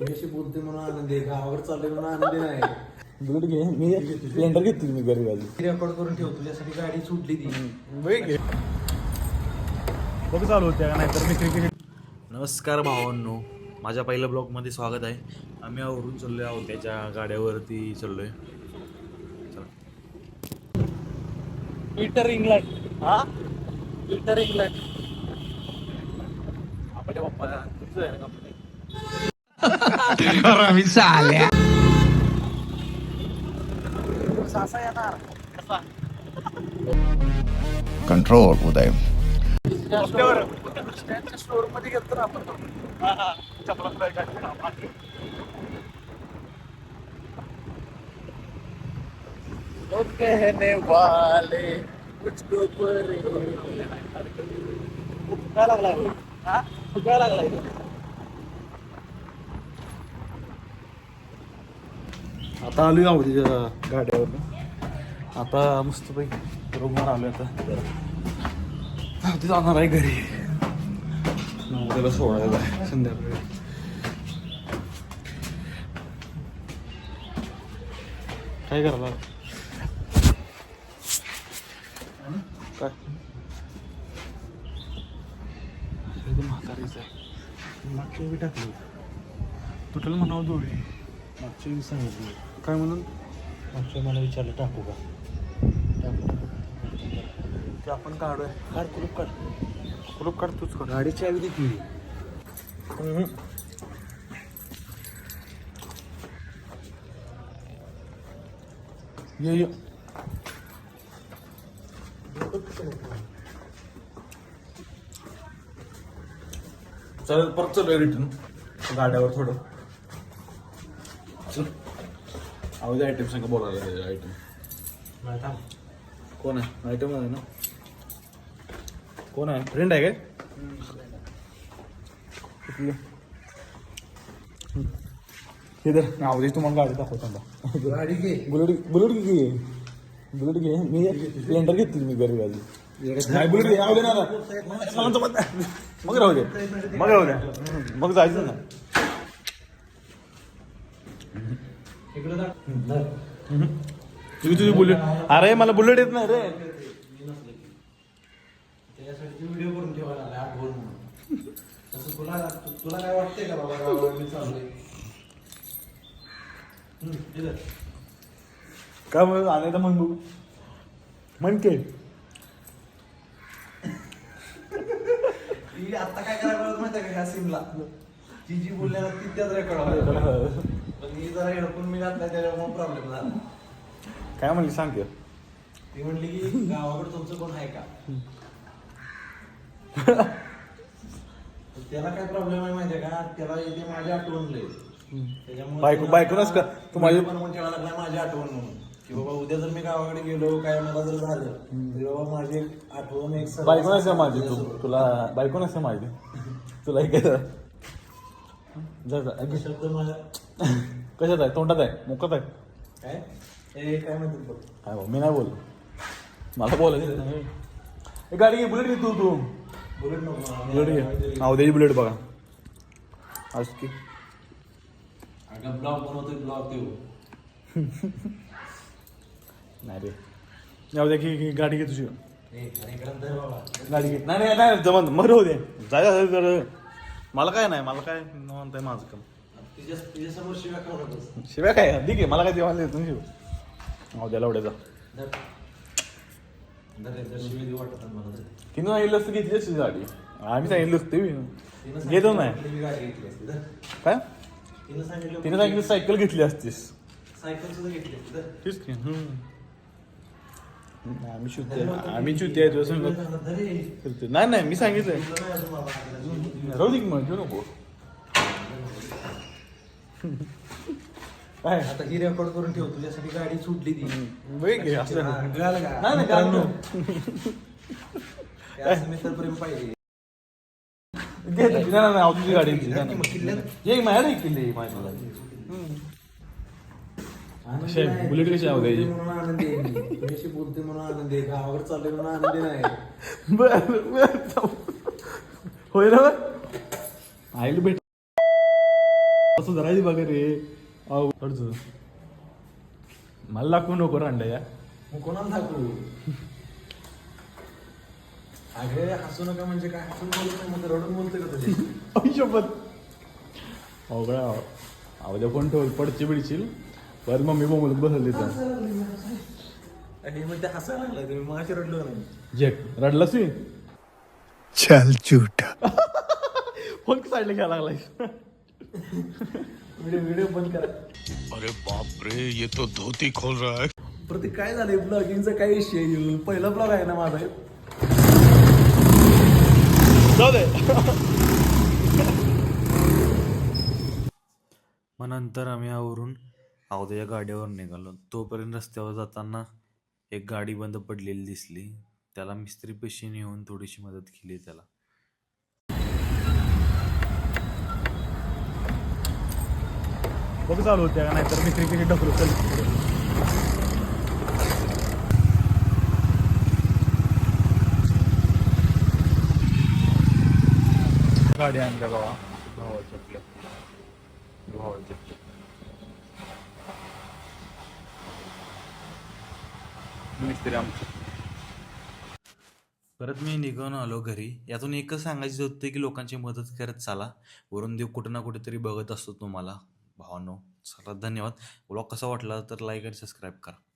मी अशी बोलते म्हणून आनंदी आहे, गावावर चालले म्हणून आनंदी नाही. बुलेट घे, मी स्प्लेंडर घेतली मी घरी गाडी. रेकॉर्ड करून ठेव, तुझ्यासाठी गाडी सुटली ती. बघ चालू होत्या का नाहीतर मी क्रिकेट. नमस्कार भावांनो, माझ्या पहिल्या ब्लॉगमध्ये स्वागत आहे. आम्ही आवरून चाललोय आहोत, त्याच्या गाड्यावरती चाललोय. Peter England. हा पीटर इंग्लंड. आपल्या पप्पा तुझं आहे ना कंपनी. सासा येणार कसा कंट्रोल उदय. स्टोर मध्ये घेतो ना आपण. लोग कहने वाले मुझको काय लागलाय? हा काय लागलाय? आता आलोय आहोत तिच्या गाड्यावर. आता मस्तपैकी रूमवर आलोय. आता ते जाणार आहे घरी. त्याला सोडायला आहे संध्याकाळी. काय करायला काय म्हातारीच आहे. मागच्या वेळी टाकली तुटल म्हणावं दोरी. मागच्या वेळी सांगितली काय म्हणून. मागच्या मला विचारलं टाकू का? ते आपण काढूया. काढ कुलूप काढ. कुलूप काढ तूच काढ. गाडीची अगदी केली. ये चल परत चल रिटर्न गाड्यावर थोडं. चल आवाज आयटम सांग बोलायला. त्याच्या आयटम कोण आहे? आयटम आहे ना. कोण आहे? फ्रेंड आहे काय? हे तर आवाज तुम्हाला गाडी दाखवतो. गाडी घे. बुलेट घे. मी स्प्लेंडर घेतली मी घरी गाडी. नाही बुलेट घे. राहू दे ना. मग राहू दे. मग जायचं ना. तुझी बुलेट. अरे मला बुलेट येत नाही रे. त्याच्यासाठी व्हिडिओ करून ठेवायला लागला आठवण म्हणून. तसं तुला काय वाटतंय का बाबा गावावर मी चाललोय? काय म्हणून आले तर मग बघू म्हणके. ती आता काय करायला पाहिजे माहिती आहे का? ह्या सिमला ती जी बोलल्याला ती त्याच रेकॉर्ड पण ही जरा हेडफोन मी घातला त्याच्यामुळे प्रॉब्लेम झाला. काय म्हणली सांग की. ती म्हणली की गावाकडे तुमचं कोण आहे का? त्याला काय प्रॉब्लेम आहे माहितीये का? त्याला इथे माझी आठवण लय. बायकोनच का तू माझी पण ठेवायला लागला माझी आठवण म्हणून की बाबा उद्या जर मी गावाकडे गेलो काय मला जर झालं तरी बाबा माझी एक आठवण एक बायकोनच आहे माझी. तुला बायकोनच आहे माझी. तुला एक शब्द माझ्या कशात आहे? तोंडात आहे? मुखात आहे? काय काय म्हणतात बघ. काय भाऊ मी नाही बोल. मला बोलायचं. गाडी घे. बुलेट घे तू. बुलेट नको बुलेट घे. द्यायची बुलेट बघा आज की. अगं ब्लॉग बनवतोय ब्लॉग देऊ. नाही रे. जाऊ द्या की गाडी घे तुझी. बाबा गाडी घे. नाही जमत. मग राहू दे. जायचं तर मला काय नाही. मला काय म्हणताय माझं काम. तिच्यासमोर शिव्या खाऊ नकोस. शिवाय काय ठीक आहे. मला काय देवाला देतो शिव. द्या लवड्याचा. शिव्या देऊ वाटत मला. तिनं सांगितलं असतं घेतली असती गाडी. आम्ही सांगितलं असतं घेतो नाही. गाडी घेतली असती तर काय तिनं सांगितलं सायकल घेतली असतीस. सायकल सुद्धा घेतली असती तर तेच की. आम्ही चुती आहे तुझं सांगत. नाही मी सांगितलंय. राहू दे की मग घेऊ नको. काय आता ही रेकॉर्ड करून ठेव, तुझ्यासाठी गाडी सुटली ती. असं नाही मित्रप्रेम पाहिजे. तुझी गाडी माझ्याकडे किल्ली माझी. बुलेट कशी आवडायची म्हणून आनंदी आहे मी. तुझ्याशी बोलते म्हणून आनंदी आहे. गावावर चालले म्हणून आनंदी नाही. होय ना आईला भेट असं धरायची बघा रे अवघडच. मला दाखवू नको रांडा या. मग कोणाला दाखवू? अरे हसू नका म्हणजे काय, हसून बोलत नाही मग रडून बोलतोय का तुझी? आयुष्यपत अवघडा आवद्या फोन ठेवल पडची बिडशील परत मम्मी बोंबलत बसली तर आणि मग ते हसायला लागला तुम्ही मगाशी रडलो नाही. जेक रडलास मी. चल झूठा. फोन साईडला घ्यायला लागलाय. व्हिडिओ बंद करा. अरे बाप रे, ये तो धोती खोल रहा है. प्रतीक काय झालंय ब्लॉगिंगचा काय विषय? पहिला ब्लॉग आहे ना माझा. जाऊ दे. मग नंतर आम्ही आवरून अवधया गाडीवर निघालो. तोपर्यंत रस्त्यावर जाताना एक गाडी बंद पडलेली दिसली. त्याला मिस्त्री पेशी नेऊन थोडीशी मदत केली त्याला. बघ चालू होत्या का नाहीतर मिस्त्री पेशी ढकलू चल. गाडी आणल्या बाबा भावाच्या आपल्या भावाच्या. मिस्त्री आमचं. परत मी निघून आलो घरी. यातून एकच सांगायचं होतं की लोकांची मदत करत चाला. वरून देव कुठं ना कुठेतरी बघत असतो तुम्हाला भावांनो. चला धन्यवाद. ब्लॉग कसा वाटला तर लाईक आणि सबस्क्राईब करा.